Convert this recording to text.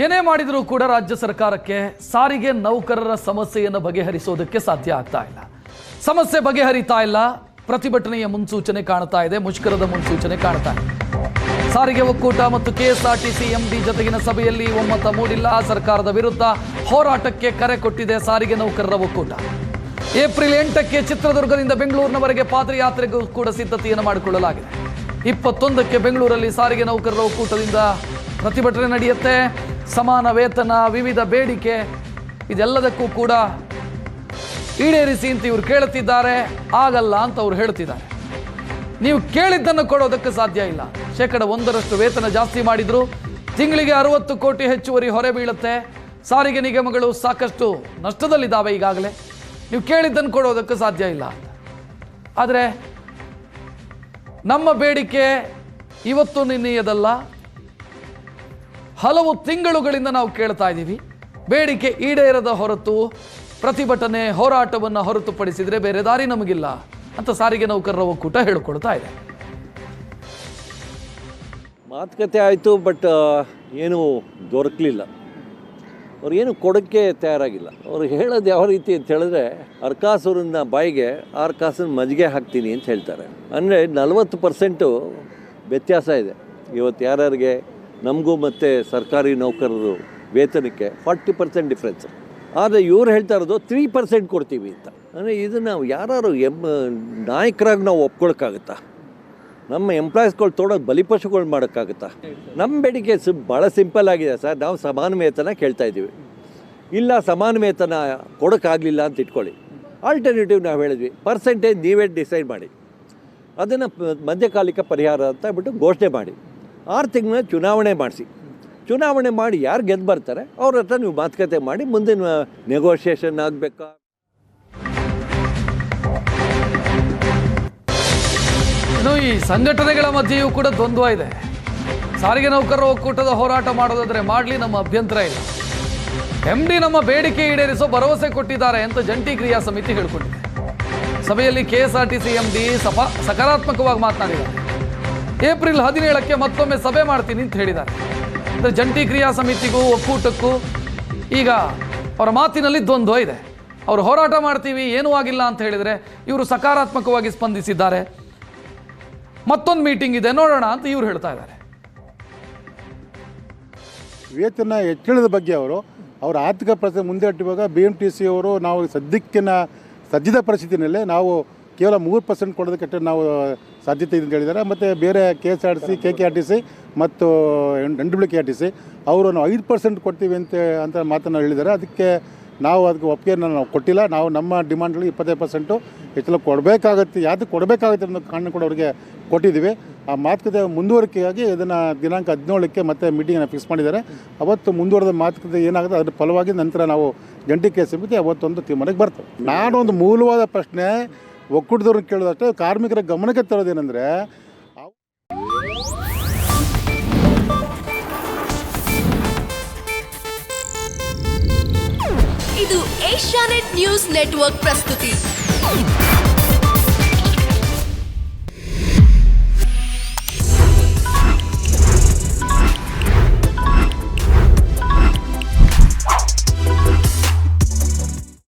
ಏನೇ ಮಾಡಿದರೂ ಕೂಡ ರಾಜ್ಯ ಸರ್ಕಾರಕ್ಕೆ ಸಾರಿಗೆ ನೌಕರರ ಸಮಸ್ಯೆಯನ್ನು ಬಗೆಹರಿಸೋದಕ್ಕೆ ಸಾಧ್ಯ ಆಗ್ತಾ ಇಲ್ಲ. ಸಮಸ್ಯೆ ಬಗೆಹರಿತಾ ಇಲ್ಲ. ಪ್ರತಿಭಟನೆಯ ಮುನ್ಸೂಚನೆ ಕಾಣ್ತಾ ಇದೆ, ಮುಷ್ಕರದ ಮುನ್ಸೂಚನೆ ಕಾಣ್ತಾ ಇದೆ. ಸಾರಿಗೆ ಒಕ್ಕೂಟ ಮತ್ತು ಕೆಎಸ್ಆರ್ಟಿಸಿ ಎಂಡಿ ಜೊತೆಗಿನ ಸಭೆಯಲ್ಲಿ ಒಮ್ಮತ ಮೂಡಿಲ್ಲ. ಸರ್ಕಾರದ ವಿರುದ್ಧ ಹೋರಾಟಕ್ಕೆ ಕರೆ ಕೊಟ್ಟಿದೆ ಸಾರಿಗೆ ನೌಕರರ ಒಕ್ಕೂಟ. ಏಪ್ರಿಲ್ 8ಕ್ಕೆ ಚಿತ್ರದುರ್ಗದಿಂದ ಬೆಂಗಳೂರಿನವರೆಗೆ ಪಾದಯಾತ್ರೆಗೂ ಕೂಡ ಸಿದ್ಧತೆಯನ್ನು ಮಾಡಿಕೊಳ್ಳಲಾಗಿದೆ. 21ಕ್ಕೆ ಬೆಂಗಳೂರಲ್ಲಿ ಸಾರಿಗೆ ನೌಕರರ ಒಕ್ಕೂಟದಿಂದ ಪ್ರತಿಭಟನೆ ನಡೆಯುತ್ತೆ. ಸಮಾನ ವೇತನ, ವಿವಿಧ ಬೇಡಿಕೆ ಇದೆಲ್ಲದಕ್ಕೂ ಕೂಡ ಈಡೇರಿಸಿ ಅಂತ ಇವರು ಕೇಳುತ್ತಿದ್ದಾರೆ. ಆಗಲ್ಲ ಅಂತ ಅವ್ರು ಹೇಳ್ತಿದ್ದಾರೆ. ನೀವು ಕೇಳಿದ್ದನ್ನು ಕೊಡೋದಕ್ಕೆ ಸಾಧ್ಯ ಇಲ್ಲ. 1% ವೇತನ ಜಾಸ್ತಿ ಮಾಡಿದ್ರು, ತಿಂಗಳಿಗೆ 60 ಕೋಟಿ ಹೆಚ್ಚುವರಿ ಹೊರೆ ಬೀಳುತ್ತೆ. ಸಾರಿಗೆ ನಿಗಮಗಳು ಸಾಕಷ್ಟು ನಷ್ಟದಲ್ಲಿದ್ದಾವೆ ಈಗಾಗಲೇ. ನೀವು ಕೇಳಿದ್ದನ್ನು ಕೊಡೋದಕ್ಕೆ ಸಾಧ್ಯ ಇಲ್ಲ. ಆದರೆ ನಮ್ಮ ಬೇಡಿಕೆ ಇವತ್ತು ನಿನ್ನೆಯದಲ್ಲ, ಹಲವು ತಿಂಗಳುಗಳಿಂದ ನಾವು ಕೇಳ್ತಾ ಇದ್ದೀವಿ. ಬೇಡಿಕೆ ಈಡೇರದ ಹೊರತು ಪ್ರತಿಭಟನೆ ಹೋರಾಟವನ್ನು ಹೊರತುಪಡಿಸಿದರೆ ಬೇರೆ ದಾರಿ ನಮಗಿಲ್ಲ ಅಂತ ಸಾರಿಗೆ ನೌಕರರ ಒಕ್ಕೂಟ ಹೇಳಿಕೊಡ್ತಾ ಇದೆ. ಮಾತುಕತೆ ಆಯಿತು, ಬಟ್ ಏನೂ ದೊರಕಲಿಲ್ಲ. ಅವ್ರು ಏನು ಕೊಡೋಕ್ಕೆ ತಯಾರಾಗಿಲ್ಲ. ಅವ್ರು ಹೇಳೋದು ಯಾವ ರೀತಿ ಅಂತ ಹೇಳಿದ್ರೆ, ಅರ್ಕಾಸುರನ್ನ ಬಾಯಿಗೆ 6 ಕಾಸನ್ನು ಮಜ್ಜಿಗೆ ಹಾಕ್ತೀನಿ ಅಂತ ಹೇಳ್ತಾರೆ. ಅಂದರೆ 40% ವ್ಯತ್ಯಾಸ ಇದೆ ಇವತ್ತು ಯಾರ್ಯಾರಿಗೆ, ನಮಗೂ ಮತ್ತು ಸರ್ಕಾರಿ ನೌಕರರು ವೇತನಕ್ಕೆ 40% ಡಿಫ್ರೆನ್ಸ್. ಆದರೆ ಇವ್ರು ಹೇಳ್ತಾ ಇರೋದು 3% ಕೊಡ್ತೀವಿ ಅಂತ. ಅಂದರೆ ಇದನ್ನು ಯಾರು ನಾಯಕರಾಗಿ ನಾವು ಒಪ್ಕೊಳಕ್ಕಾಗುತ್ತಾ? ನಮ್ಮ ಎಂಪ್ಲಾಯೀಸ್ಗಳು ತೊಡೋದು ಬಲಿಪಶುಗಳು ಮಾಡೋಕ್ಕಾಗುತ್ತಾ? ನಮ್ಮ ಬೇಡಿಕೆ ಭಾಳ ಸಿಂಪಲ್ ಆಗಿದೆ ಸರ್. ನಾವು ಸಮಾನ ವೇತನ ಕೇಳ್ತಾ ಇದ್ದೀವಿ. ಇಲ್ಲ ಸಮಾನ ವೇತನ ಕೊಡೋಕ್ಕಾಗಲಿಲ್ಲ ಅಂತ ಇಟ್ಕೊಳ್ಳಿ, ಆಲ್ಟರ್ನೇಟಿವ್ ನಾವು ಹೇಳಿದ್ವಿ, ಪರ್ಸೆಂಟೇಜ್ ನೀವೇ ಡಿಸೈಡ್ ಮಾಡಿ, ಅದನ್ನು ಮಧ್ಯಕಾಲಿಕ ಪರಿಹಾರ ಅಂತ ಬಿಟ್ಟು ಘೋಷಣೆ ಮಾಡಿ, 6 ತಿಂಗಳ ಚುನಾವಣೆ ಮಾಡಿಸಿ, ಚುನಾವಣೆ ಮಾಡಿ ಯಾರು ಗೆದ್ದು ಬರ್ತಾರೆ ಅವ್ರ ಹತ್ರ ನೀವು ಮಾತುಕತೆ ಮಾಡಿ ಮುಂದಿನ ನೆಗೋಷಿಯೇಷನ್ ಆಗಬೇಕಾ. ಇನ್ನು ಈ ಸಂಘಟನೆಗಳ ಮಧ್ಯೆಯೂ ಕೂಡ ದ್ವಂದ್ವ ಇದೆ. ಸಾರಿಗೆ ನೌಕರರ ಒಕ್ಕೂಟದ ಹೋರಾಟ ಮಾಡೋದಾದ್ರೆ ಮಾಡಲಿ, ನಮ್ಮ ಅಭ್ಯಂತರ ಇಲ್ಲ. ಎಂಡಿ ನಮ್ಮ ಬೇಡಿಕೆ ಈಡೇರಿಸೋ ಭರವಸೆ ಕೊಟ್ಟಿದ್ದಾರೆ ಅಂತ ಜಂಟಿ ಕ್ರಿಯಾ ಸಮಿತಿ ಹೇಳ್ಕೊಂಡಿದೆ. ಸಭೆಯಲ್ಲಿ ಕೆಎಸ್ಆರ್ಟಿಸಿ ಎಂಡಿ ಸಕಾರಾತ್ಮಕವಾಗಿ ಮಾತನಾಡಿದ್ದಾರೆ. ಏಪ್ರಿಲ್ 17ಕ್ಕೆ ಮತ್ತೊಮ್ಮೆ ಸಭೆ ಮಾಡ್ತೀನಿ ಅಂತ ಹೇಳಿದ್ದಾರೆ. ಅಂದರೆ ಜಂಟಿ ಕ್ರಿಯಾ ಸಮಿತಿಗೂ ಒಕ್ಕೂಟಕ್ಕೂ ಈಗ ಅವರ ಮಾತಿನಲ್ಲಿ ದ್ವಂದ್ವ ಇದೆ. ಅವರು ಹೋರಾಟ ಮಾಡ್ತೀವಿ, ಏನೂ ಆಗಿಲ್ಲ ಅಂತ ಹೇಳಿದರೆ, ಇವರು ಸಕಾರಾತ್ಮಕವಾಗಿ ಸ್ಪಂದಿಸಿದ್ದಾರೆ. ಮತ್ತೊಂದು ಮೀಟಿಂಗ್ ಇದೆ ನೋಡೋಣ ಅಂತ ಇವ್ರು ಹೇಳ್ತಾ ಇದ್ದಾರೆ. ವೇತನ ಹೆಚ್ಚಳದ ಬಗ್ಗೆ ಅವರ ಆರ್ಥಿಕ ಪರಿಸ್ಥಿತಿ ಮುಂದೆ ಇಟ್ಟಿರುವಾಗ BMTC ಅವರು ನಾವು ಸದ್ಯದ ಪರಿಸ್ಥಿತಿನಲ್ಲೇ ನಾವು ಕೇವಲ 3% ಕೊಡೋದಕ್ಕೆ ನಾವು ಸಾಧ್ಯತೆ ಇದೆ ಅಂತ ಹೇಳಿದ್ದಾರೆ. ಮತ್ತು ಬೇರೆ KSRTC, KKRTC ಮತ್ತು NWKRTC ಅವರು ನಾವು 5% ಕೊಡ್ತೀವಿ ಅಂತ ಮಾತನ್ನು ಹೇಳಿದ್ದಾರೆ. ಅದಕ್ಕೆ ಒಪ್ಪಿಗೆಯನ್ನು ನಾವು ಕೊಟ್ಟಿಲ್ಲ. ನಾವು ನಮ್ಮ ಡಿಮಾಂಡ್ಗಳಿಗೆ 25% ಹೆಚ್ಚಳ ಕೊಡಬೇಕಾಗತ್ತೆ. ಯಾವ್ದಕ್ಕೆ ಕೊಡಬೇಕಾಗುತ್ತೆ ಅನ್ನೋ ಕಾರಣ ಕೂಡ ಅವರಿಗೆ ಕೊಟ್ಟಿದ್ದೀವಿ. ಆ ಮಾತುಕತೆ ಮುಂದುವರಿಕೆಯಾಗಿ ಇದನ್ನು ದಿನಾಂಕ 17ಕ್ಕೆ ಮತ್ತೆ ಮೀಟಿಂಗನ್ನು ಫಿಕ್ಸ್ ಮಾಡಿದ್ದಾರೆ. ಅವತ್ತು ಮುಂದುವರೆದ ಮಾತುಕತೆ ಏನಾಗುತ್ತೆ ಅದರ ಫಲವಾಗಿ ನಂತರ ನಾವು ಜಂಟಿ ಕ್ರಿಯಾ ಸಮಿತಿ ಅವತ್ತೊಂದು ತೀರ್ಮಾನಕ್ಕೆ ಬರ್ತವೆ. ನಾನೊಂದು ಮೂಲವಾದ ಪ್ರಶ್ನೆ ಒಕ್ಕೂಟದವ್ರನ್ನ ಕೇಳೋದಷ್ಟೇ, ಕಾರ್ಮಿಕರ ಗಮನಕ್ಕೆ ತರೋದೇನೆಂದರೆ, ಇದು ಏಷ್ಯಾನೆಟ್ ನ್ಯೂಸ್ ನೆಟ್ವರ್ಕ್ ಪ್ರಸ್ತುತಿ.